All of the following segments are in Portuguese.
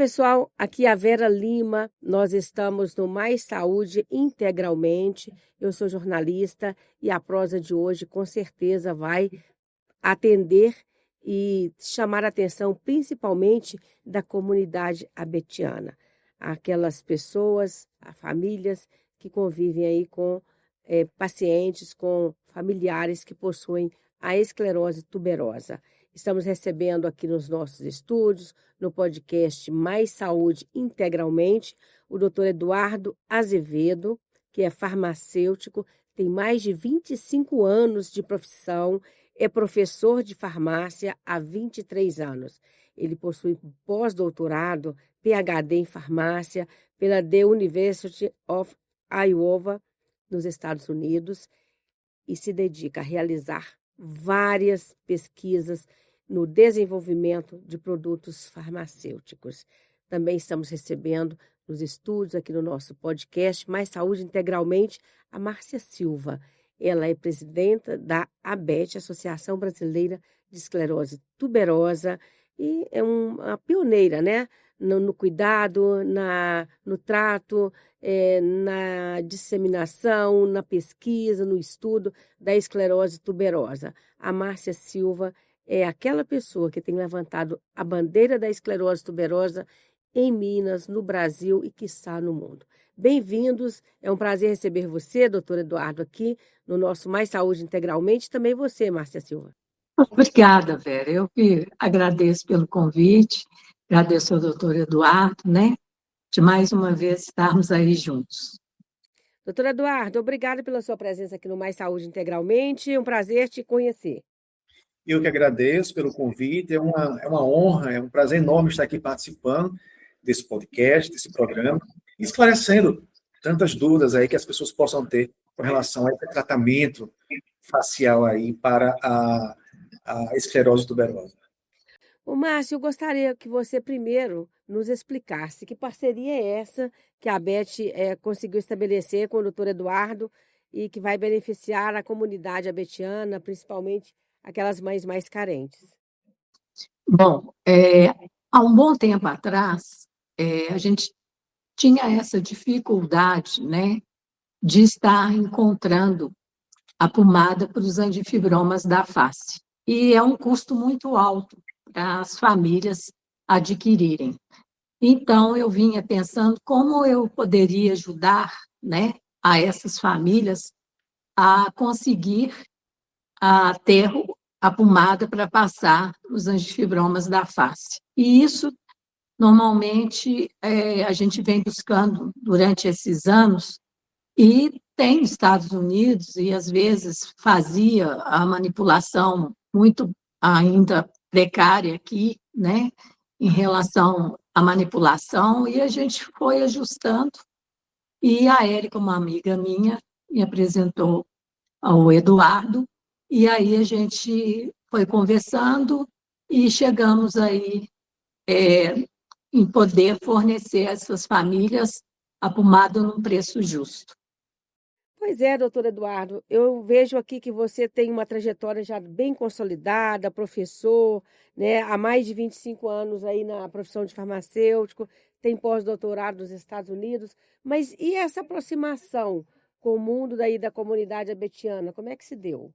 pessoal, aqui é a Vera Lima, nós estamos no Mais Saúde Integralmente. Eu sou jornalista e a prosa de hoje com certeza vai atender e chamar a atenção principalmente da comunidade abetiana. Aquelas pessoas, famílias que convivem aí com pacientes, com familiares que possuem a esclerose tuberosa. Estamos recebendo aqui nos nossos estúdios, no podcast Mais Saúde Integralmente, o doutor Eduardo Azevedo, que é farmacêutico, tem mais de 25 anos de profissão, é professor de farmácia há 23 anos. Ele possui pós-doutorado, PhD em farmácia, pela The University of Iowa, nos Estados Unidos, e se dedica a realizar várias pesquisas no desenvolvimento de produtos farmacêuticos. Também estamos recebendo nos estúdios, aqui no nosso podcast Mais Saúde Integralmente, a Márcia Silva. Ela é presidenta da ABET, Associação Brasileira de Esclerose Tuberosa, e é uma pioneira, né? No cuidado, no trato, na disseminação, na pesquisa, no estudo da esclerose tuberosa. A Márcia Silva é aquela pessoa que tem levantado a bandeira da esclerose tuberosa em Minas, no Brasil e, quiçá, no mundo. Bem-vindos, é um prazer receber você, doutor Eduardo, aqui no nosso Mais Saúde Integralmente, também você, Márcia Silva. Obrigada, Vera. Eu que agradeço pelo convite, agradeço ao doutor Eduardo, né, de mais uma vez estarmos aí juntos. Doutor Eduardo, obrigada pela sua presença aqui no Mais Saúde Integralmente, é um prazer te conhecer. Eu que agradeço pelo convite, é uma honra, é um prazer enorme estar aqui participando desse podcast, desse programa, esclarecendo tantas dúvidas aí que as pessoas possam ter com relação a esse tratamento facial aí para a esclerose tuberosa. Ô, Márcio, eu gostaria que você primeiro nos explicasse que parceria é essa que a ABET conseguiu estabelecer com o doutor Eduardo e que vai beneficiar a comunidade abetiana, principalmente aquelas mães mais carentes. Bom, há um bom tempo atrás, a gente tinha essa dificuldade, né, de estar encontrando a pomada para os antifibromas da face. E é um custo muito alto para as famílias adquirirem. Então, eu vinha pensando como eu poderia ajudar, né, a essas famílias a conseguir ter a pomada para passar os antifibromas da face. E isso, normalmente, a gente vem buscando durante esses anos, e tem nos Estados Unidos, e às vezes fazia a manipulação muito ainda precária aqui, né, em relação à manipulação, e a gente foi ajustando, e a Érica, uma amiga minha, me apresentou ao Eduardo, e aí a gente foi conversando e chegamos aí em poder fornecer a essas famílias a pomada num preço justo. Pois é, doutor Eduardo, eu vejo aqui que você tem uma trajetória já bem consolidada, professor, né, há mais de 25 anos aí na profissão de farmacêutico, tem pós-doutorado nos Estados Unidos, mas e essa aproximação com o mundo daí da comunidade abetiana, como é que se deu?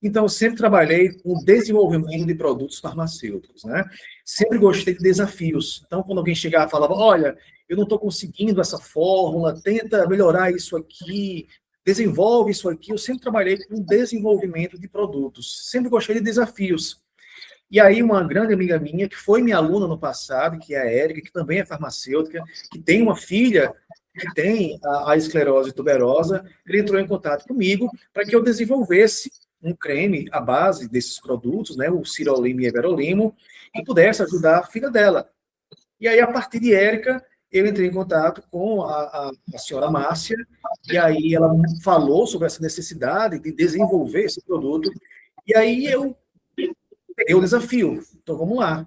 Então, eu sempre trabalhei com o desenvolvimento de produtos farmacêuticos, né? Sempre gostei de desafios. Então, quando alguém chegava e falava, olha, eu não estou conseguindo essa fórmula, tenta melhorar isso aqui, desenvolve isso aqui. Eu sempre trabalhei com desenvolvimento de produtos. Sempre gostei de desafios. E aí, uma grande amiga minha, que foi minha aluna no passado, que é a Érica, que também é farmacêutica, que tem uma filha que tem a esclerose tuberosa, ele entrou em contato comigo para que eu desenvolvesse um creme à base desses produtos, né, o Cirolimo e Everolimo, e pudesse ajudar a filha dela. E aí, a partir de Érica, eu entrei em contato com a senhora Márcia, e aí ela falou sobre essa necessidade de desenvolver esse produto, e aí eu peguei o desafio. Então, vamos lá.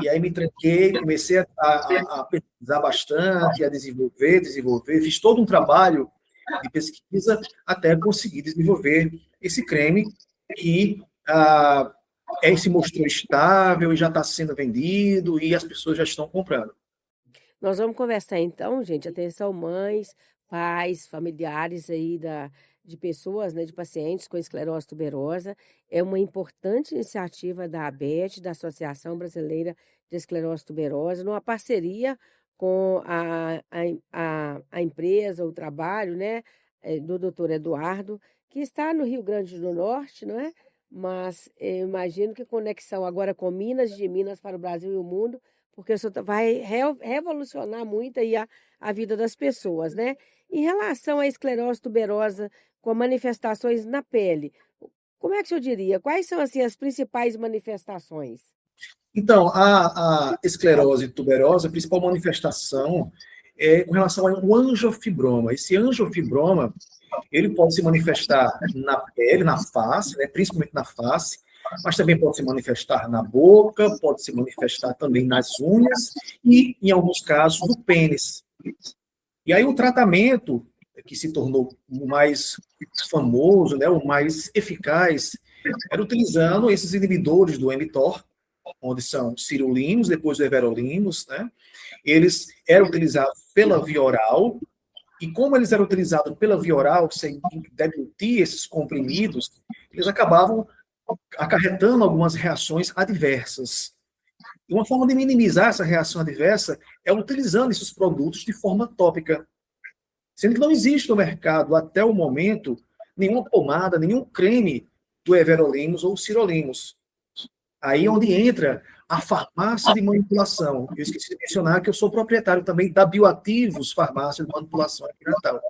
E aí me tranquei, comecei a pesquisar bastante, a desenvolver, fiz todo um trabalho de pesquisa até conseguir desenvolver esse creme que se mostrou estável e já está sendo vendido e as pessoas já estão comprando. Nós vamos conversar então, gente, atenção mães, pais, familiares aí de pessoas, né, de pacientes com esclerose tuberosa. É uma importante iniciativa da ABET, da Associação Brasileira de Esclerose Tuberosa, numa parceria com a empresa, o trabalho, né, do doutor Eduardo, que está no Rio Grande do Norte, não é? Mas eu imagino que conexão agora com Minas, de Minas para o Brasil e o mundo, porque isso vai revolucionar muito aí a vida das pessoas, né? Em relação à esclerose tuberosa com manifestações na pele, como é que eu diria? Quais são assim, as principais manifestações? Então, a esclerose tuberosa, a principal manifestação é com relação ao angiofibroma. Esse angiofibroma, ele pode se manifestar na pele, na face, né, principalmente na face, mas também pode se manifestar na boca, pode se manifestar também nas unhas e, em alguns casos, no pênis. E aí o tratamento que se tornou o mais famoso, né, o mais eficaz, era utilizando esses inibidores do mTOR, onde são cirulinos, depois do everolimus, né? Eles eram utilizados pela via oral, e como eles eram utilizados pela via oral, sem deglutir esses comprimidos, eles acabavam acarretando algumas reações adversas. E uma forma de minimizar essa reação adversa é utilizando esses produtos de forma tópica. Sendo que não existe no mercado, até o momento, nenhuma pomada, nenhum creme do everolimus ou cirulimus. Aí é onde entra a farmácia de manipulação. Eu esqueci de mencionar que eu sou proprietário também da Bioativos Farmácia de Manipulação aqui em Natal.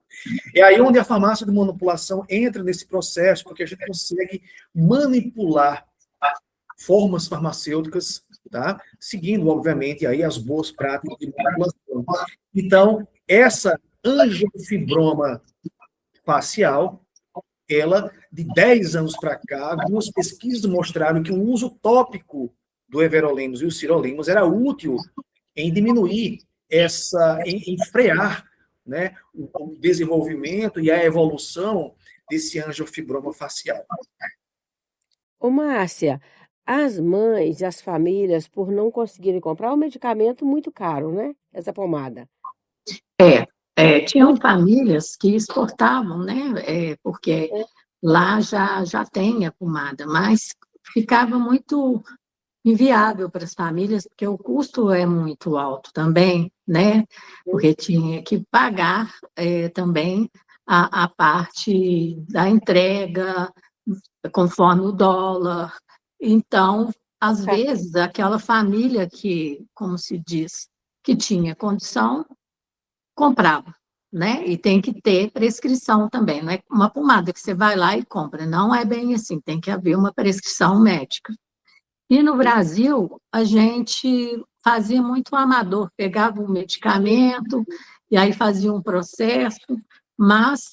É aí onde a farmácia de manipulação entra nesse processo, porque a gente consegue manipular formas farmacêuticas, tá? Seguindo, obviamente, aí as boas práticas de manipulação. Então, essa angiofibroma facial, ela, de 10 anos para cá, algumas pesquisas mostraram que o uso tópico do everolimus e o cirulimus era útil em diminuir em frear, né, o desenvolvimento e a evolução desse angiofibroma facial. Ô, Márcia, as mães e as famílias, por não conseguirem comprar, é um medicamento muito caro, né? Essa pomada. Tinham famílias que exportavam, né? Porque lá já tem a pomada, mas ficava muito inviável para as famílias, porque o custo é muito alto também, né? Porque tinha que pagar também a parte da entrega, conforme o dólar. Então, às vezes, aquela família que, como se diz, que tinha condição, comprava, né? E tem que ter prescrição também, não é uma pomada que você vai lá e compra, não é bem assim, tem que haver uma prescrição médica. E no Brasil, a gente fazia muito amador, pegava um medicamento e aí fazia um processo, mas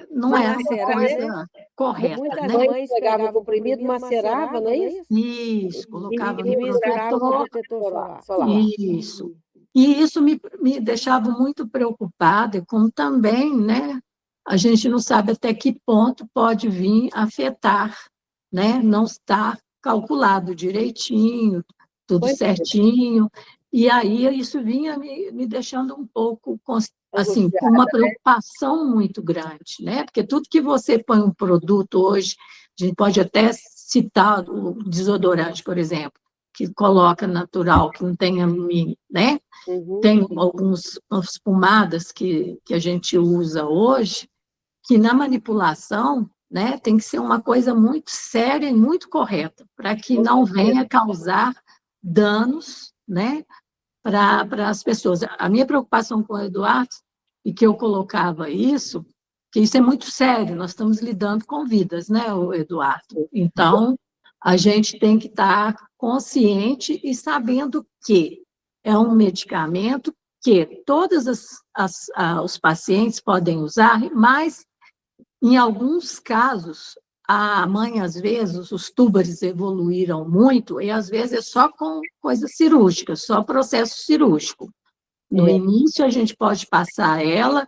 não era uma coisa correta. Muitas né? mães pegavam o comprimido, macerava, não é isso? Isso, colocava E no misturava com protetor. protetor solar. Isso. E isso me deixava muito preocupada, e como também, né, a gente não sabe até que ponto pode vir afetar, né, não está calculado direitinho, tudo certinho, e aí isso vinha me deixando um pouco, assim, com uma preocupação muito grande, né, porque tudo que você põe um produto hoje, a gente pode até citar o desodorante, por exemplo, que coloca natural, que não tenha, né? Tem algumas pomadas que a gente usa hoje, que na manipulação, né, tem que ser uma coisa muito séria e muito correta, para que não venha causar danos, né, para as pessoas. A minha preocupação com o Eduardo, e que eu colocava isso, que isso é muito sério, nós estamos lidando com vidas, né, Eduardo? Então, a gente tem que estar consciente e sabendo que é um medicamento que todos os pacientes podem usar, mas, em alguns casos, a mãe, às vezes, os túbares evoluíram muito, e às vezes é só com coisa cirúrgica, só processo cirúrgico. No início, a gente pode passar ela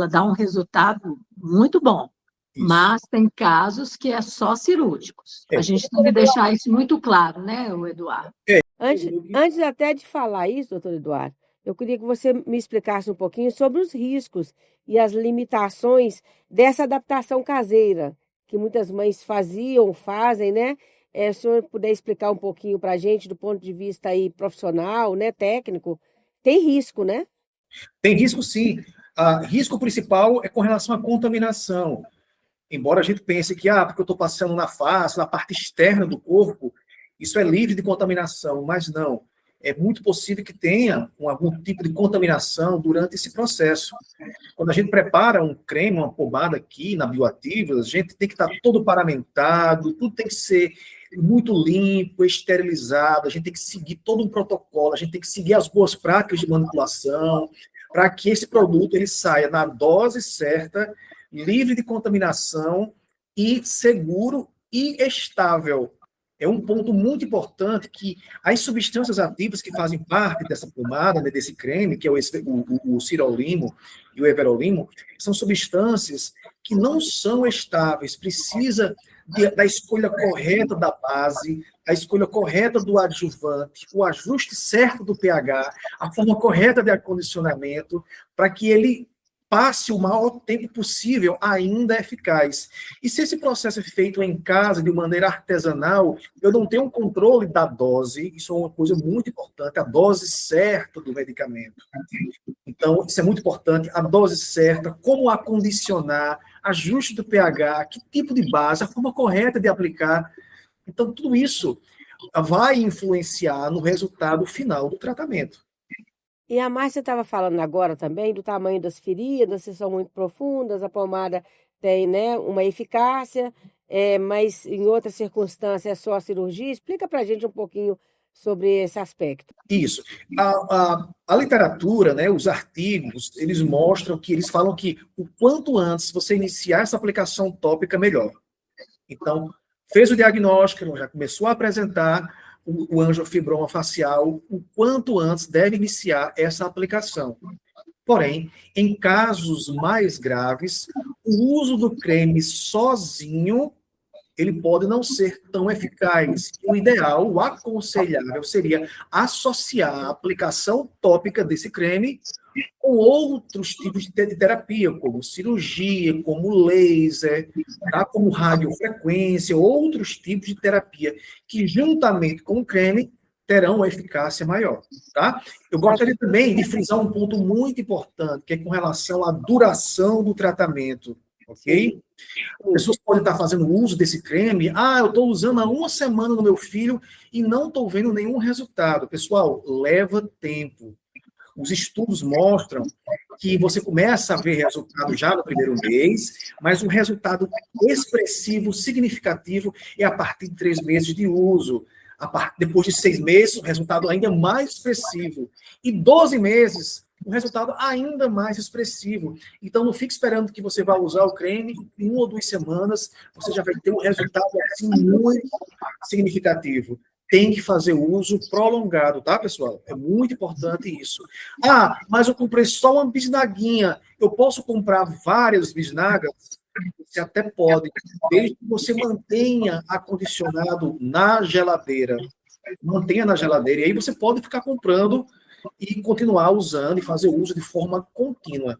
dá um resultado muito bom. Isso. Mas tem casos que é só cirúrgicos. A gente tem que deixar isso muito claro, né, o Eduardo? Antes até de falar isso, doutor Eduardo, eu queria que você me explicasse um pouquinho sobre os riscos e as limitações dessa adaptação caseira, que muitas mães faziam, fazem, né? Se o senhor puder explicar um pouquinho para a gente, do ponto de vista aí profissional, né, técnico, tem risco, né? Tem risco, sim. Risco principal é com relação à contaminação. Embora a gente pense que, porque eu estou passando na face, na parte externa do corpo, isso é livre de contaminação, mas não. É muito possível que tenha algum tipo de contaminação durante esse processo. Quando a gente prepara um creme, uma pomada aqui na Bioativos, a gente tem que estar todo paramentado, tudo tem que ser muito limpo, esterilizado, a gente tem que seguir todo um protocolo, a gente tem que seguir as boas práticas de manipulação, para que esse produto ele saia na dose certa, livre de contaminação e seguro e estável. É um ponto muito importante que as substâncias ativas que fazem parte dessa pomada, né, desse creme, que é o Sirolimo e o Everolimo, são substâncias que não são estáveis, precisa da escolha correta da base, a escolha correta do adjuvante, o ajuste certo do pH, a forma correta de acondicionamento, para que ele passe o maior tempo possível ainda eficaz. E se esse processo é feito em casa, de maneira artesanal, eu não tenho um controle da dose, isso é uma coisa muito importante, a dose certa do medicamento. Então, isso é muito importante, a dose certa, como acondicionar, ajuste do pH, que tipo de base, a forma correta de aplicar. Então, tudo isso vai influenciar no resultado final do tratamento. E a Márcia estava falando agora também do tamanho das feridas, se são muito profundas, a pomada tem, né, uma eficácia, mas em outras circunstâncias é só a cirurgia. Explica para a gente um pouquinho sobre esse aspecto. Isso. A literatura, né, os artigos, eles mostram que eles falam que o quanto antes você iniciar essa aplicação tópica, melhor. Então, fez o diagnóstico, já começou a apresentar o angiofibroma facial, o quanto antes deve iniciar essa aplicação. Porém, em casos mais graves, o uso do creme sozinho, ele pode não ser tão eficaz. O ideal, o aconselhável, seria associar a aplicação tópica desse creme com outros tipos de terapia, como cirurgia, como laser, tá? Como radiofrequência, outros tipos de terapia, que juntamente com o creme terão uma eficácia maior. Tá? Eu gostaria também de frisar um ponto muito importante, que é com relação à duração do tratamento. Ok? As pessoas podem estar fazendo uso desse creme. Eu estou usando há uma semana no meu filho e não estou vendo nenhum resultado. Pessoal, leva tempo. Os estudos mostram que você começa a ver resultado já no primeiro mês, mas um resultado expressivo, significativo, é a partir de 3 meses de uso. Depois de 6 meses, o resultado ainda mais expressivo. E 12 meses, um resultado ainda mais expressivo. Então, não fique esperando que você vá usar o creme, em 1 ou 2 semanas, você já vai ter um resultado assim, muito significativo. Tem que fazer uso prolongado, tá, pessoal? É muito importante isso. Mas eu comprei só uma bisnaguinha. Eu posso comprar várias bisnagas? Você até pode, desde que você mantenha acondicionado na geladeira. Mantenha na geladeira. E aí você pode ficar comprando e continuar usando e fazer uso de forma contínua.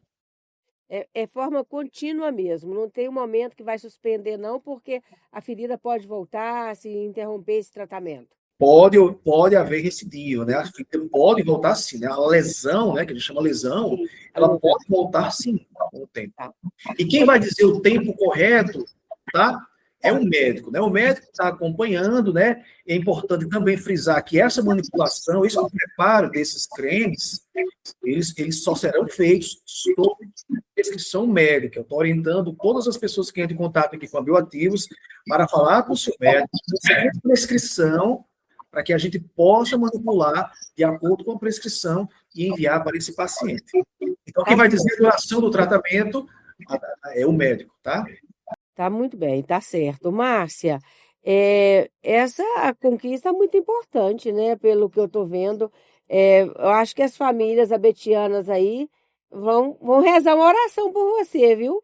É forma contínua mesmo, não tem um momento que vai suspender, não, porque a ferida pode voltar se interromper esse tratamento. Pode haver recidiva, né? A ferida pode voltar sim, né? A lesão, né, que a gente chama lesão, ela pode voltar sim com o tempo. E quem vai dizer o tempo correto, tá? É o médico, né? O médico está acompanhando, né? É importante também frisar que essa manipulação, esse preparo desses cremes, eles só serão feitos sob prescrição médica. Eu estou orientando todas as pessoas que entram em contato aqui com a Bioativos para falar com o seu médico, seguir prescrição, para que a gente possa manipular de acordo com a prescrição e enviar para esse paciente. Então, quem vai dizer a duração do tratamento é o médico, tá? Tá muito bem, tá certo. Márcia, essa conquista é muito importante, né? Pelo que eu tô vendo. Eu acho que as famílias abetianas aí vão rezar uma oração por você, viu?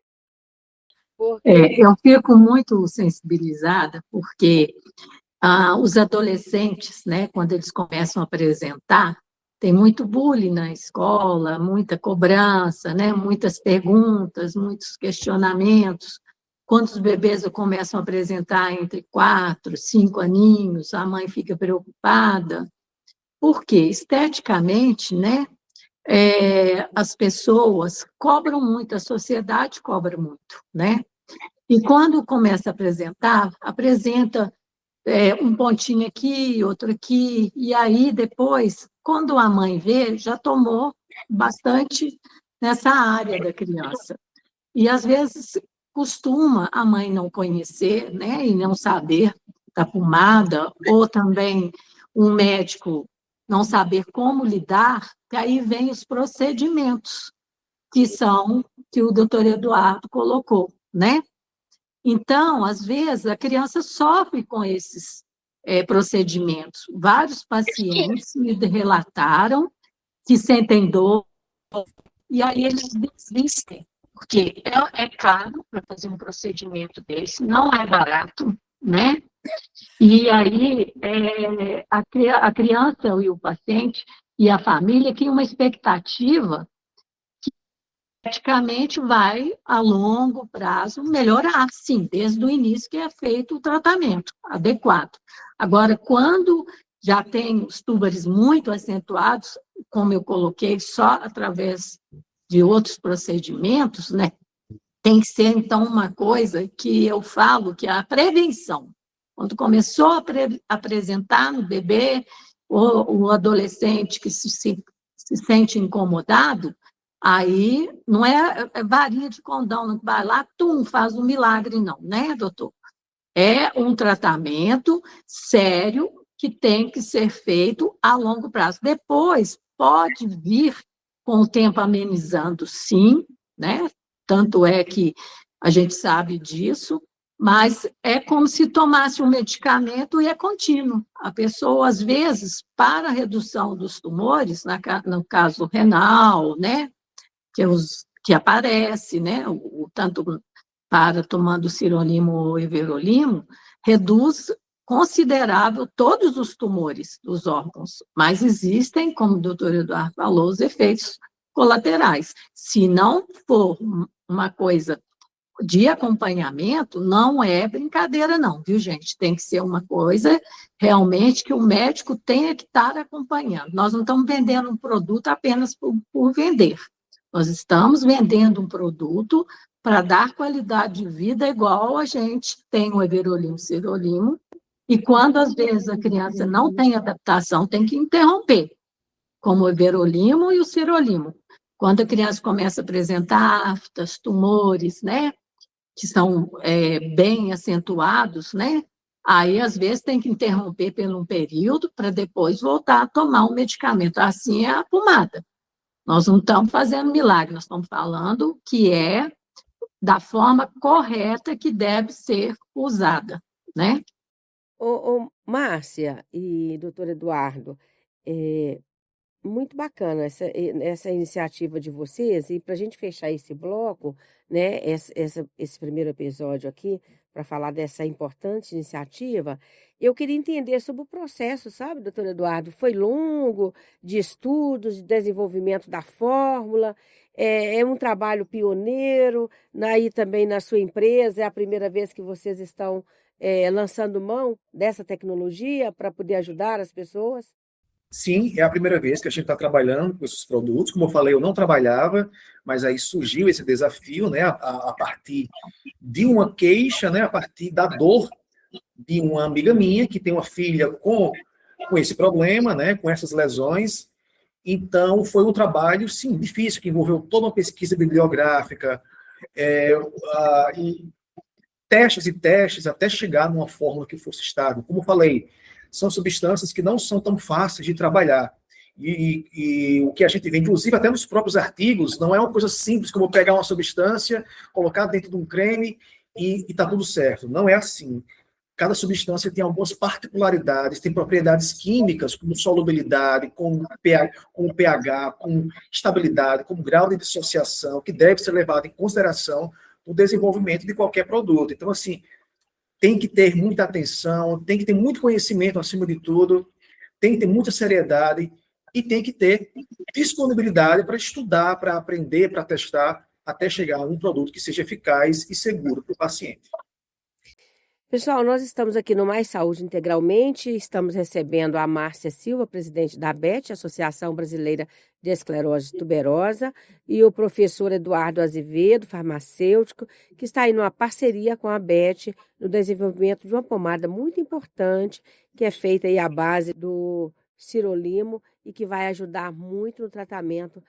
Eu fico muito sensibilizada porque os adolescentes, né, quando eles começam a apresentar, tem muito bullying na escola, muita cobrança, né, muitas perguntas, muitos questionamentos. Quando os bebês começam a apresentar entre 4, 5 aninhos, a mãe fica preocupada, porque esteticamente, né, as pessoas cobram muito, a sociedade cobra muito, né? E quando começa a apresentar, apresenta um pontinho aqui, outro aqui, e aí depois, quando a mãe vê, já tomou bastante nessa área da criança. E às vezes costuma a mãe não conhecer, né, e não saber da pomada, ou também um médico não saber como lidar, que aí vem os procedimentos que o doutor Eduardo colocou, né? Então, às vezes, a criança sofre com esses procedimentos. Vários pacientes me relataram que sentem dor, e aí eles desistem, porque é caro para fazer um procedimento desse, não é barato, né? E aí a criança e o paciente e a família têm uma expectativa praticamente vai, a longo prazo, melhorar, sim, desde o início que é feito o tratamento adequado. Agora, quando já tem os túbares muito acentuados, como eu coloquei, só através de outros procedimentos, né, tem que ser, então, uma coisa que eu falo que é a prevenção. Quando começou a apresentar no bebê, ou o adolescente que se sente incomodado, aí não é varinha de condão, não vai lá, faz um milagre, não, né, doutor? É um tratamento sério que tem que ser feito a longo prazo. Depois, pode vir com o tempo amenizando, sim, né? Tanto é que a gente sabe disso, mas é como se tomasse um medicamento e é contínuo. A pessoa, às vezes, para a redução dos tumores, no caso renal, né? Que aparece, né? Tanto para tomando sirolimo ou everolimo, reduz considerável todos os tumores dos órgãos, mas existem, como o doutor Eduardo falou, os efeitos colaterais. Se não for uma coisa de acompanhamento, não é brincadeira não, viu, gente? Tem que ser uma coisa realmente que o médico tenha que estar acompanhando. Nós não estamos vendendo um produto apenas por vender. Nós estamos vendendo um produto para dar qualidade de vida igual a gente tem o everolimo, sirolimo, e quando, às vezes, a criança não tem adaptação, tem que interromper, como o everolimo e o sirolimo. Quando a criança começa a apresentar aftas, tumores, né, que são bem acentuados, né, aí, às vezes, tem que interromper por um período para depois voltar a tomar o medicamento. Assim é a pomada. Nós não estamos fazendo milagre, nós estamos falando que é da forma correta que deve ser usada, né? Márcia e doutor Eduardo, muito bacana essa iniciativa de vocês, e para a gente fechar esse bloco, né, esse primeiro episódio aqui, para falar dessa importante iniciativa, eu queria entender sobre o processo, sabe, doutor Eduardo? Foi longo, de estudos, de desenvolvimento da fórmula, é um trabalho pioneiro, aí também na sua empresa, é a primeira vez que vocês estão lançando mão dessa tecnologia para poder ajudar as pessoas? Sim, é a primeira vez que a gente está trabalhando com esses produtos. Como eu falei, eu não trabalhava, mas aí surgiu esse desafio, né, a partir de uma queixa, né, a partir da dor de uma amiga minha que tem uma filha com esse problema, né, com essas lesões. Então, foi um trabalho, sim, difícil, que envolveu toda uma pesquisa bibliográfica, e testes e testes, até chegar numa fórmula que fosse estável. Como eu falei, são substâncias que não são tão fáceis de trabalhar. E o que a gente vê, inclusive até nos próprios artigos, não é uma coisa simples como pegar uma substância, colocar dentro de um creme e está tudo certo. Não é assim. Cada substância tem algumas particularidades, tem propriedades químicas, como solubilidade, com pH, com estabilidade, com grau de dissociação, que deve ser levado em consideração o desenvolvimento de qualquer produto. Então, assim, tem que ter muita atenção, tem que ter muito conhecimento acima de tudo, tem que ter muita seriedade e tem que ter disponibilidade para estudar, para aprender, para testar, até chegar a um produto que seja eficaz e seguro para o paciente. Pessoal, nós estamos aqui no Mais Saúde Integralmente, estamos recebendo a Márcia Silva, presidente da ABET, Associação Brasileira de Esclerose Tuberosa, e o professor Eduardo Azevedo, farmacêutico, que está aí numa parceria com a ABET no desenvolvimento de uma pomada muito importante, que é feita aí à base do sirolimo e que vai ajudar muito no tratamento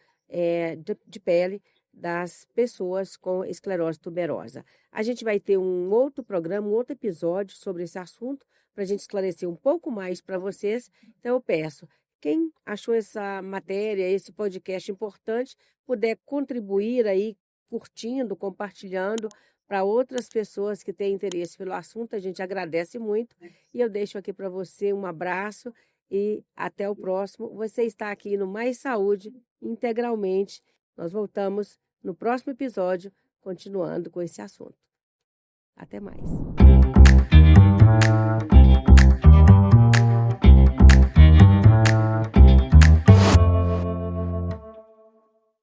de pele das pessoas com esclerose tuberosa. A gente vai ter um outro programa, um outro episódio sobre esse assunto, para a gente esclarecer um pouco mais para vocês. Então, eu peço, quem achou essa matéria, esse podcast importante, puder contribuir aí, curtindo, compartilhando para outras pessoas que têm interesse pelo assunto, a gente agradece muito. E eu deixo aqui para você um abraço e até o próximo. Você está aqui no Mais Saúde Integralmente. Nós voltamos no próximo episódio, continuando com esse assunto. Até mais.